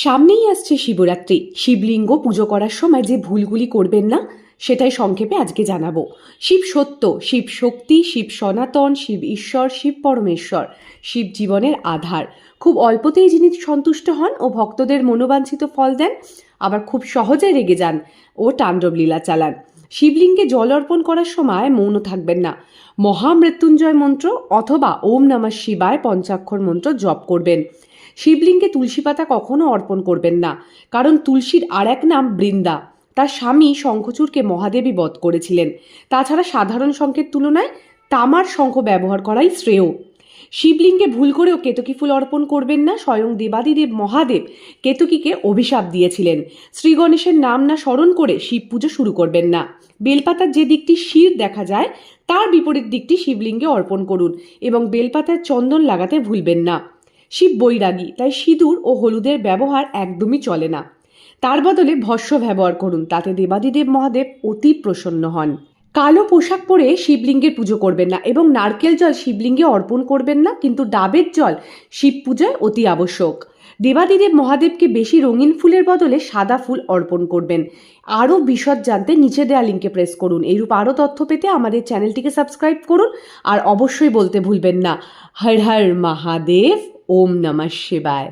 সামনেই আসছে শিবরাত্রি। শিবলিঙ্গ পুজো করার সময় যে ভুলগুলি করবেন না সেটাই সংক্ষেপে আজকে জানাবো। শিব সত্য, শিব শক্তি, শিব সনাতন, শিব ঈশ্বর, শিব পরমেশ্বর, শিব জীবনের আধার। খুব অল্পতেই যিনি সন্তুষ্ট হন ও ভক্তদের মনোবাঞ্ছিত ফল দেন, আবার খুব সহজে রেগে যান ও তাণ্ডব লীলা চালান। শিবলিঙ্গে জল অর্পণ করার সময় মৌন থাকবেন না। মহামৃত্যুঞ্জয় মন্ত্র অথবা ওম নমঃ শিবায় পঞ্চাক্ষর মন্ত্র জপ করবেন। শিবলিঙ্গে তুলসী পাতা কখনো অর্পণ করবেন না, কারণ তুলসীর আর এক নাম বৃন্দা। তার স্বামী শঙ্খচূড়কে মহাদেবী বধ করেছিলেন। তাছাড়া সাধারণ শঙ্খের তুলনায় তামার শঙ্খ ব্যবহার করাই শ্রেয়। শিবলিঙ্গে ভুল করেও কেতকী ফুল অর্পণ করবেন না। স্বয়ং দেবাদিদেব মহাদেব কেতকীকে অভিশাপ দিয়েছিলেন। শ্রী গণেশের নাম না স্মরণ করে শিব পুজো শুরু করবেন না। বেলপাতার যে দিকটি শির দেখা যায় তার বিপরীত দিকটি শিবলিঙ্গে অর্পণ করুন এবং বেলপাতার চন্দন লাগাতে ভুলবেন না। শিব বৈরাগী, তাই সিঁদুর ও হলুদের ব্যবহার একদমই চলে না। তার বদলে ভস্য ব্যবহার করুন, তাতে দেবাদিদেব মহাদেব অতি প্রসন্ন হন। কালো পোশাক পরে শিবলিঙ্গের পুজো করবেন না এবং নারকেল জল শিবলিঙ্গে অর্পণ করবেন না, কিন্তু ডাবের জল শিব পূজায় অতি আবশ্যক। দেবাদিদেব মহাদেবকে বেশি রঙিন ফুলের বদলে সাদা ফুল অর্পণ করবেন। আরও বিশদ জানতে নিচে দেওয়া লিঙ্কে প্রেস করুন। এইরূপ আরও তথ্য পেতে আমাদের চ্যানেলটিকে সাবস্ক্রাইব করুন। আর অবশ্যই বলতে ভুলবেন না, হর হর মহাদেব, ওম নমঃ শিবায়।